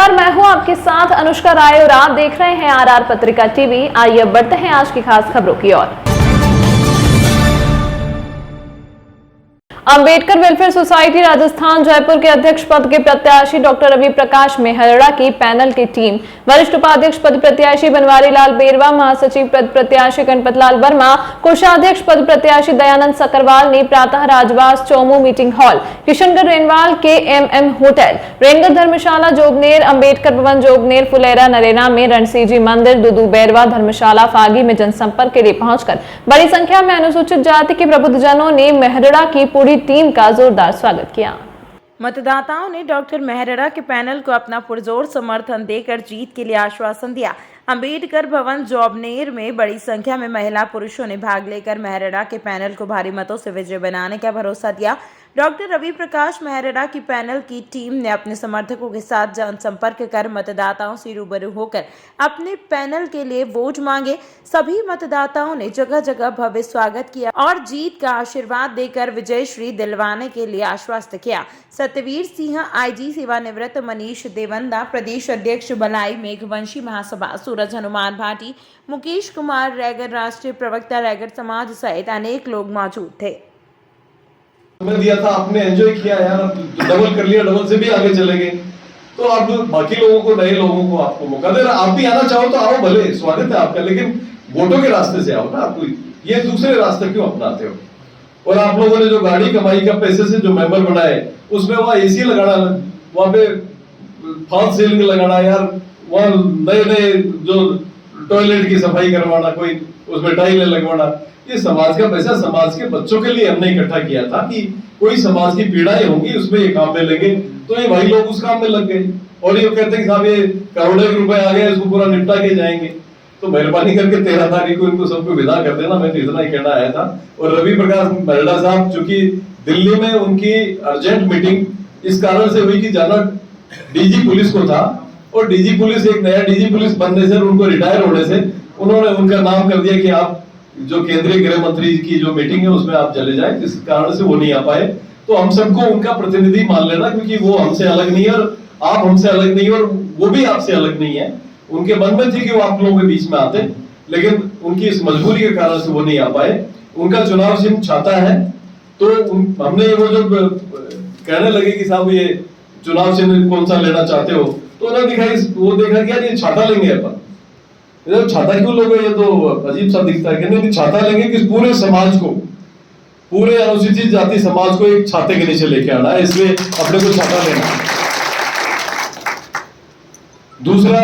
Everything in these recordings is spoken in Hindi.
नमस्कार, मैं हूं आपके साथ अनुष्का राय और आप देख रहे हैं आरआर पत्रिका टीवी। आइए बढ़ते हैं आज की खास खबरों की ओर। अंबेडकर वेलफेयर सोसाइटी राजस्थान जयपुर के अध्यक्ष पद के प्रत्याशी डॉक्टर रवि प्रकाश मेहरड़ा की पैनल की टीम वरिष्ठ उपाध्यक्ष पद प्रत्याशी बनवारी लाल बेरवा, महासचिव पद प्रत्याशी गणपत लाल वर्मा, कोषाध्यक्ष पद प्रत्याशी दयानंद सकरवाल ने प्रातः राजवास चौमू मीटिंग हॉल, किशनगढ़ रेनवाल के एमएम होटल, रेनगढ़ धर्मशाला जोबनेर, अंबेडकर भवन जोबनेर, फुलेरा नरेना में रणसीजी मंदिर, दुदू बैरवा धर्मशाला फागी में जनसंपर्क के लिए पहुंचकर बड़ी संख्या में अनुसूचित जाति के प्रबुद्धजनों ने मेहरड़ा की पूरी टीम का जोरदार स्वागत किया। मतदाताओं ने डॉक्टर मेहरड़ा के पैनल को अपना पुरजोर समर्थन देकर जीत के लिए आश्वासन दिया। अंबेडकर भवन जोबनेर में बड़ी संख्या में महिला पुरुषों ने भाग लेकर मेहरड़ा के पैनल को भारी मतों से विजय बनाने का भरोसा दिया। डॉक्टर रवि प्रकाश मेहरड़ा की पैनल की टीम ने अपने समर्थकों के साथ जनसंपर्क कर मतदाताओं से रूबरू होकर अपने पैनल के लिए वोट मांगे। सभी मतदाताओं ने जगह जगह भव्य स्वागत किया और जीत का आशीर्वाद देकर विजय श्री दिलवाने के लिए आश्वस्त किया। सत्यवीर सिंह आईजी सेवानिवृत्त, मनीष देवंदा प्रदेश अध्यक्ष, बलाई मेघवंशी महासभा, सूरज हनुमान भाटी, मुकेश कुमार रैगर राष्ट्रीय प्रवक्ता रैगर समाज सहित अनेक लोग मौजूद थे। दिया था, आपने एंजॉय किया यार, डबल कर लिया, डबल से भी आगे चले गए। तो आप बाकी लोगों को, नए लोगों को आपको मौका दे रहा। आप भी आना चाहो तो आओ, भले स्वागत है आपका, लेकिन वोटों के रास्ते से आओ ना। आपको ये दूसरे रास्ते क्यों अपनाते हो? और आप लोगों ने जो गाड़ी कमाई का पैसे से जो मेंबर बनाए, उसमें वहाँ एसी लगाना, वहाँ पे फॉल सीलिंग लगाना, यार वहाँ नए नए जो टॉयलेट की सफाई करवाना, कोई उसमें टाइलें लगवाना, ये समाज का पैसा समाज के बच्चों के लिए हमने इकट्ठा किया था कि कोई समाज की पीड़ाएं होंगी, उसमें ये काम में लगे। तो ये भाई लोग उस काम में लग गए और ये कहते हैं कि साहब ये करोड़ों रुपए आ गए, इसको पूरा निपटा के जाएंगे। तो मेहरबानी करके 13 तारीख को इनको सबको विदा कर देना। मैं तो इतना ही कहना आया था। और रवि प्रकाश मेहरड़ा साहब, चूंकि दिल्ली में उनकी अर्जेंट मीटिंग इस कारण से हुई कि जाना डीजी पुलिस को था, और डीजी पुलिस, एक नया डीजी पुलिस बनने से, उनको रिटायर होने से उन्होंने उनका नाम कर दिया कि आप जो केंद्रीय गृह मंत्री की जो मीटिंग है उसमें आप चले जाएं, जिस कारण से वो नहीं आ पाए। तो हम सबको उनका प्रतिनिधि मान लेना, क्योंकि वो हमसे अलग नहीं है और आप हमसे अलग नहीं है और वो भी आपसे अलग नहीं है। उनके मन में थी कि वो आप लोगों के बीच में आते, लेकिन उनकी इस मजबूरी के कारण से वो नहीं आ पाए। उनका चुनाव चिन्ह छाता है। तो हमने वो जब कहने लगे कि साहब ये चुनाव चिन्ह कौन सा लेना चाहते हो, तो उन्होंने वो देखा कि यार ये छाता लेंगे अपन। छाता क्यों लोगे, ये तो अजीब सा दिखता है। कहने छाता लेंगे कि पूरे समाज को, पूरे अनुसूचित जाति समाज को एक छाते के नीचे लेके आना है, इसलिए अपने को छाता लेना। दूसरा,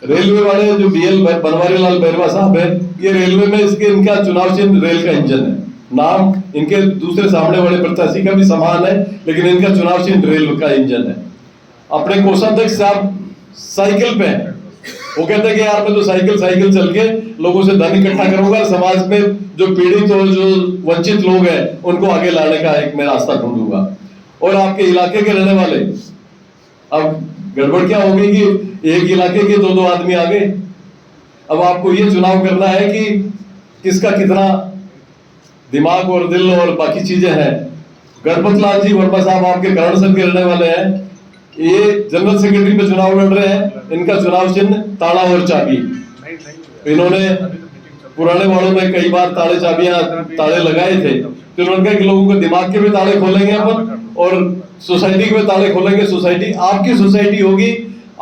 रेलवे वाले जो बीएल बनवारी लाल बेरवा साहब है, ये रेलवे में इनका चुनाव चिन्ह रेल का इंजन है। नाम इनके दूसरे सामने वाले प्रत्याशी का भी समान है, लेकिन इनका चुनाव चिन्ह रेल का इंजन है। अपने कोषाध्यक्ष साहब साइकिल पे है। वो कहते हैं कि यार मैं तो साइकिल चल के लोगों से धन इकट्ठा करूंगा, समाज में जो पीड़ित और जो वंचित लोग हैं उनको आगे लाने का एक मैं रास्ता ढूंढूंगा। और आपके इलाके के रहने वाले, अब गड़बड़ क्या होगी कि एक इलाके के दो आदमी आ गए। अब आपको ये चुनाव करना है कि किसका कितना दिमाग और दिल और बाकी चीजें हैं। गणपत लाल जी वर्मा साहब आपके करण के रहने वाले हैं। ये जनरल सेक्रेटरी पे चुनाव लड़ रहे हैं। इनका चुनाव चिन्ह ताला और चाबी। इन्होंने पुराने वालों में कई बार ताले लगाए थे। तो उन्होंने कहा कि लोगों के दिमाग के भी ताले खोलेंगे अपन और सोसाइटी के भी ताले खोलेंगे। सोसाइटी आपकी सोसाइटी होगी,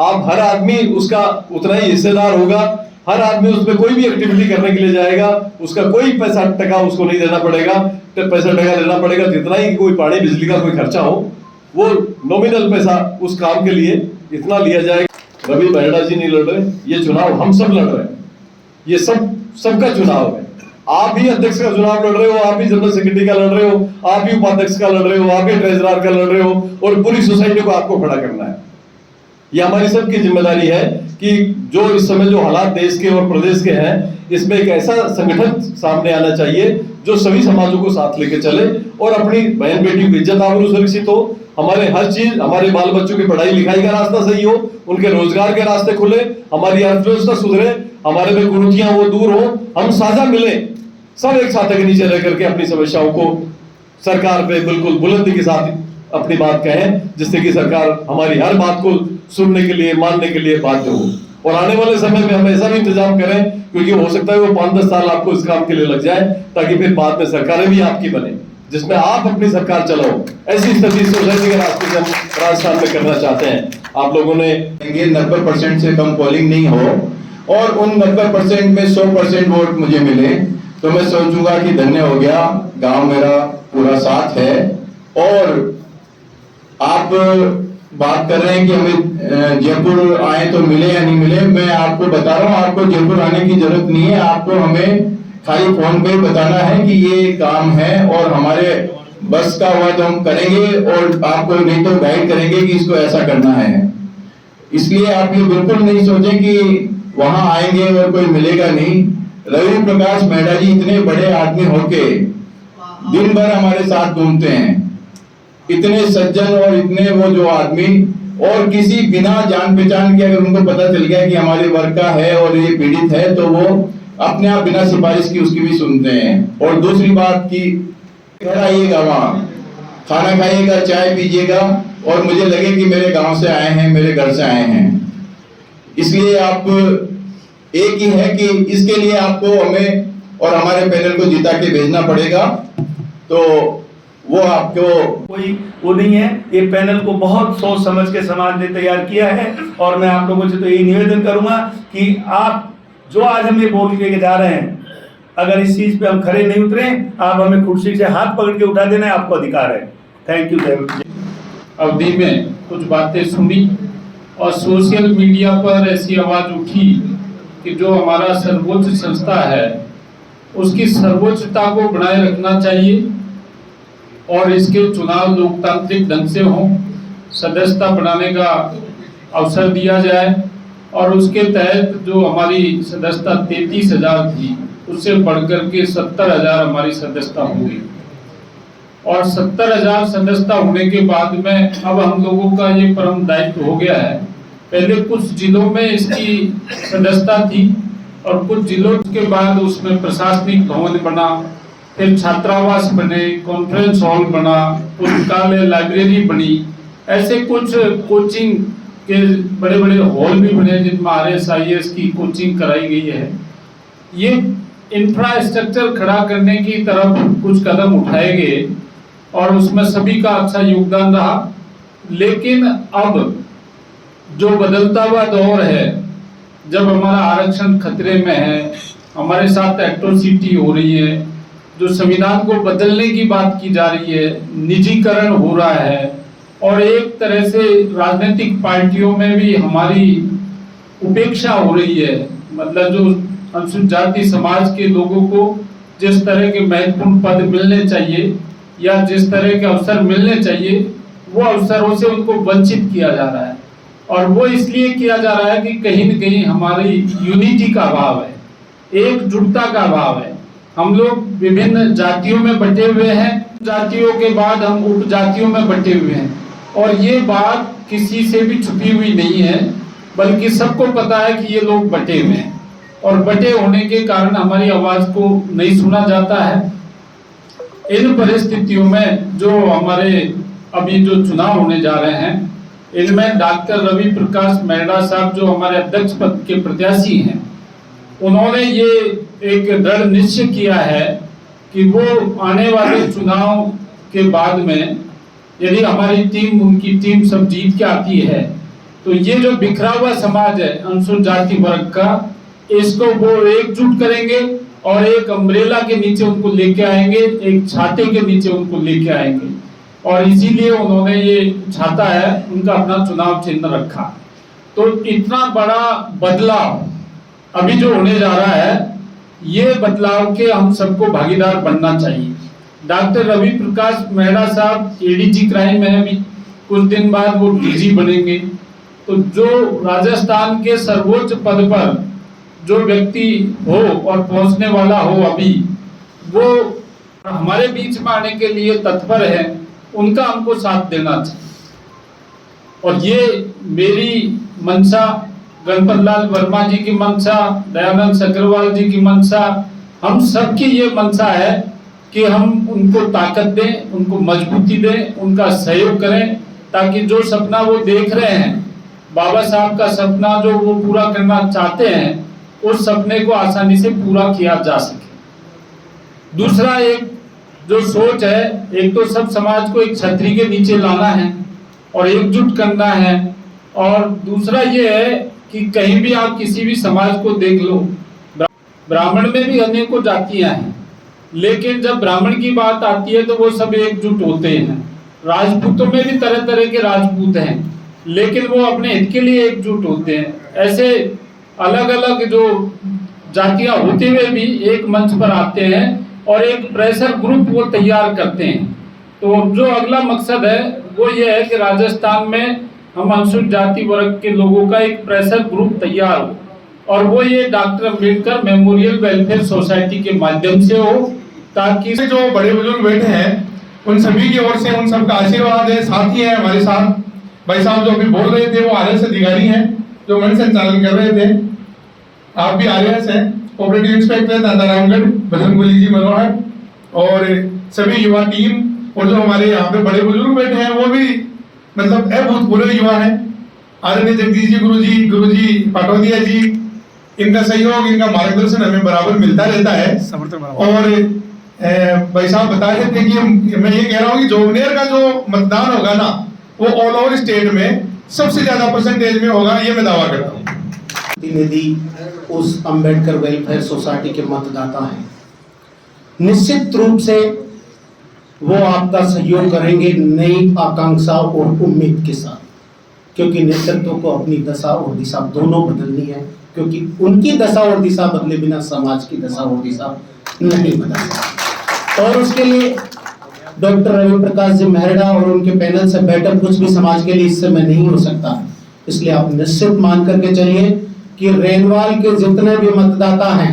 आप हर आदमी उसका उतना ही हिस्सेदार होगा। हर आदमी उसमें कोई भी एक्टिविटी करने के लिए जाएगा, उसका कोई पैसा टका उसको नहीं देना पड़ेगा। तो पैसा टका देना पड़ेगा जितना ही कोई पानी बिजली का कोई खर्चा हो, वो नॉमिनल पैसा उस काम के लिए इतना लिया जाएगा। रवि मेहरड़ा जी नहीं लड़ रहे, ये चुनाव हम सब लड़ रहे हैं। ये सबका चुनाव है। आप भी अध्यक्ष का चुनाव लड़ रहे हो, आप भी जनरल सेक्रेटरी का लड़ रहे हो, आप भी उपाध्यक्ष का लड़ रहे हो, आप भी ट्रेजरर का लड़ रहे हो, और पूरी सोसाइटी को आपको खड़ा करना है। ये हमारी सबकी जिम्मेदारी है कि जो इस समय जो हालात देश के और प्रदेश के हैं, इसमें एक ऐसा संगठन सामने आना चाहिए जो सभी समाजों को साथ लेके चले और अपनी बहन बेटियों की इज्जत आबरू सुरक्षित हो, हमारे हर चीज, हमारे बाल बच्चों की पढ़ाई लिखाई का रास्ता सही हो, उनके रोजगार के रास्ते खुले, हमारी अर्थव्यवस्था सुधरे, हमारे में कुरीतियां वो दूर हो, हम साझा मिले, सब एक छाते के नीचे रह करके अपनी समस्याओं को सरकार पे बिल्कुल बुलंदी के साथ अपनी बात कहें, जिससे कि सरकार हमारी हर बात को सुनने के लिए, मानने के लिए बाध्य हो। और आने वाले समय में हम ऐसा भी इंतजाम करें, क्योंकि हो सकता है वो 5-10 साल आपको इस काम के लिए लग जाए, ताकि फिर बाद में सरकारें भी आपकी बने, जिसमें आप अपनी सरकार चलाओ। ऐसी स्थिति सोसाइटी के रास्ते से हम राजस्थान में करना चाहते हैं। आप लोगों ने 90% से कम पोलिंग नहीं हो और उन 90% में 100% वोट मुझे मिले, तो मैं सोचूंगा कि धन्य हो गया, गांव मेरा पूरा साथ है। और आप बात कर रहे हैं कि हमें जयपुर आए तो मिले या नहीं मिले, मैं आपको बता रहा हूँ, आपको जयपुर आने की जरूरत नहीं है। आपको हमें खाली फोन पे बताना है कि ये काम है और हमारे बस का हुआ तो हम करेंगे, और आपको नहीं तो गाइड करेंगे कि इसको ऐसा करना है। इसलिए आप ये बिल्कुल नहीं सोचें कि वहां आएंगे और कोई मिलेगा नहीं। रवि प्रकाश मेहरा जी इतने बड़े आदमी होके दिन भर हमारे साथ घूमते हैं, इतने सज्जन और इतने वो जो आदमी, और किसी बिना जान पहचान के अगर उनको पता चल गया कि हमारे वर्ग का है और ये पीड़ित है, तो वो अपने आप बिना सिफारिश की उसकी भी सुनते हैं। और दूसरी बात की घर आइएगा, वहाँ खाना खाइएगा, चाय पीजिएगा, और मुझे लगे कि मेरे गांव से आए हैं, मेरे घर से आए हैं। इसलिए आप एक ही है कि इसके लिए आपको हमें और हमारे पैनल को जिता के भेजना पड़ेगा, तो वो आपको कोई वो नहीं है। ये पैनल को बहुत सोच समझ के समाज ने तैयार किया है, और मैं आप लोगों से तो यही निवेदन करूंगा कि आप जो आज हम ये बोल के जा रहे हैं, अगर इस चीज पे हम खड़े नहीं उतरे, आप हमें कुर्सी से हाथ पकड़ के उठा देना है, आपको अधिकार है। Thank you. अवधि में कुछ बातें सुनी और सोशल मीडिया पर ऐसी आवाज उठी कि जो हमारा सर्वोच्च संस्था है उसकी सर्वोच्चता को बनाए रखना चाहिए और इसके चुनाव लोकतांत्रिक ढंग से हों, सदस्यता बनाने का अवसर दिया जाए, और उसके तहत जो हमारी सदस्यता 33,000 थी उससे बढ़कर के 70,000 हमारी सदस्यता होगी। और 70,000 सदस्यता होने के बाद में अब हम लोगों का ये परम दायित्व हो गया है। पहले कुछ जिलों में इसकी सदस्यता थी और कुछ जिलों के बाद उसमें प्रशासनिक भवन बना, फिर छात्रावास बने, कॉन्फ्रेंस हॉल बना, पुस्तकालय लाइब्रेरी बनी, ऐसे कुछ कोचिंग के बड़े बड़े हॉल भी बने जिनमें RSIS की कोचिंग कराई गई है। ये इंफ्रास्ट्रक्चर खड़ा करने की तरफ कुछ कदम उठाए गए और उसमें सभी का अच्छा योगदान रहा। लेकिन अब जो बदलता हुआ दौर है, जब हमारा आरक्षण खतरे में है, हमारे साथ एट्रोसिटी हो रही है, जो संविधान को बदलने की बात की जा रही है, निजीकरण हो रहा है, और एक तरह से राजनीतिक पार्टियों में भी हमारी उपेक्षा हो रही है। मतलब जो अनुसूचित जाति समाज के लोगों को जिस तरह के महत्वपूर्ण पद मिलने चाहिए या जिस तरह के अवसर मिलने चाहिए, वो अवसरों से उनको वंचित किया जा रहा है। और वो इसलिए किया जा रहा है कि कहीं न कहीं हमारी यूनिटी का अभाव है, एकजुटता का अभाव है। हम लोग विभिन्न जातियों में बटे हुए हैं, जातियों के बाद हम उपजातियों में बटे हुए हैं, और ये बात किसी से भी छुपी हुई नहीं है, बल्कि सबको पता है कि ये लोग बटे हुए हैं, और बटे होने के कारण हमारी आवाज को नहीं सुना जाता है। इन परिस्थितियों में जो हमारे अभी जो चुनाव होने जा रहे हैं, इनमें डॉक्टर रवि प्रकाश मेहरा साहब जो हमारे अध्यक्ष पद के प्रत्याशी हैं, उन्होंने ये एक दृढ़ निश्चय किया है कि वो आने वाले चुनाव के बाद में यदि हमारी टीम, उनकी टीम सब जीत के आती है, तो ये जो बिखरा हुआ समाज है अनुसूचित जाति वर्ग का, इसको वो एकजुट करेंगे और एक अम्ब्रेला के नीचे उनको लेके आएंगे, एक छाते के नीचे उनको लेके आएंगे। और इसीलिए उन्होंने ये छाता है उनका अपना चुनाव चिन्ह रखा। तो इतना बड़ा बदलाव अभी जो होने जा रहा है, ये बदलाव के हम सबको भागीदार बनना चाहिए। डॉक्टर रवि प्रकाश मेहरा साहब ADG क्राइम में अभी कुछ दिन बाद वो DG बनेंगे। तो जो राजस्थान के सर्वोच्च पद पर जो व्यक्ति हो और पहुंचने वाला हो, अभी वो हमारे बीच में आने के लिए तत्पर है, उनका हमको साथ देना चाहिए। और ये मेरी मंशा, गणपत लाल वर्मा जी की मंशा, दयानंद सक्सेना जी की मंशा, हम सबकी ये मंशा है कि हम उनको ताकत दें, उनको मजबूती दें, उनका सहयोग करें, ताकि जो सपना वो देख रहे हैं, बाबा साहब का सपना जो वो पूरा करना चाहते हैं, उस सपने को आसानी से पूरा किया जा सके। दूसरा एक जो सोच है, एक तो सब समाज को एक छतरी के नीचे लाना है और एकजुट करना है, और दूसरा ये है कि कहीं भी आप किसी भी समाज को देख लो, ब्राह्मण में भी अनेकों जातियां हैं, लेकिन जब ब्राह्मण की बात आती है तो वो सब एकजुट होते हैं। राजपूतों में भी तरह तरह के राजपूत हैं, लेकिन वो अपने हित के लिए एकजुट होते हैं। ऐसे अलग अलग जो जातियां होते हुए भी एक मंच पर आते हैं और एक प्रेशर ग्रुप वो तैयार करते हैं। तो जो अगला मकसद है वो ये है कि राजस्थान में हम अनुसूचित जाति वर्ग के लोगों का एक प्रेशर ग्रुप तैयार हो, और वो ये doctor Ambedkar memorial welfare society के माध्यम से हो, ताकि जो बड़े बुजुर्ग बैठे हैं उन सभी की ओर से उन सबका आशीर्वाद है। साथी हैं हमारे साथ भाई साहब जो अभी बोल रहे थे, वो आरएस अधिकारी हैं जो मंच संचालन कर रहे थे। आप भी आरएस हैं, ऑपरेटिव इंस्पेक्टर दादारामगढ़ बजरंगबली जी मनोहर, और सभी युवा टीम, और जो हमारे यहाँ पे बड़े बुजुर्ग बैठे हैं वो भी मतलब अभूतपूर्व युवा हैं। आदरणीय जगदीश जी गुरु जी पाटोदिया जी, इनका सहयोग, इनका मार्गदर्शन हमें बराबर मिलता रहता है। और भाई साहब बता रहे थे कि मैं ये कह रहा हूँ कि जोबनेर का जो मतदान होगा ना, वो ऑल ओवर स्टेट में सबसे ज्यादा परसेंटेज में होगा, ये मैं दावा करता हूँ। प्रतिनिधि उस अंबेडकर वेलफेयर सोसाइटी के मतदाता हैं। निश्चित रूप से वो आपका सहयोग करेंगे नई आकांक्षा और उम्मीद के साथ, क्योंकि नेतृत्व को अपनी दशा और दिशा दोनों बदलनी है, क्योंकि उनकी दशा और दिशा बदले बिना समाज की दशा और दिशा नहीं बदल सकती। और उसके लिए डॉक्टर रवि प्रकाश जी मेहरड़ा और उनके पैनल से बेटर कुछ भी समाज के लिए इस समय नहीं हो सकता। इसलिए आप निश्चित मान करके चलिए कि रेनवाल के जितने भी मतदाता हैं,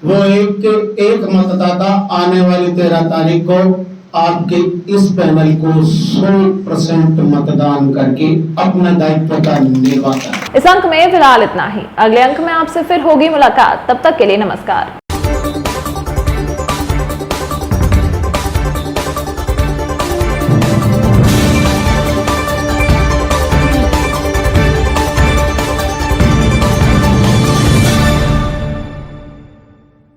वो एक मतदाता आने वाली 13 तारीख को आपके इस पैनल को 100% मतदान करके अपना दायित्व का निर्वाह करें। इस अंक में फिलहाल इतना ही। अगले अंक में आपसे फिर होगी मुलाकात। तब तक के लिए नमस्कार।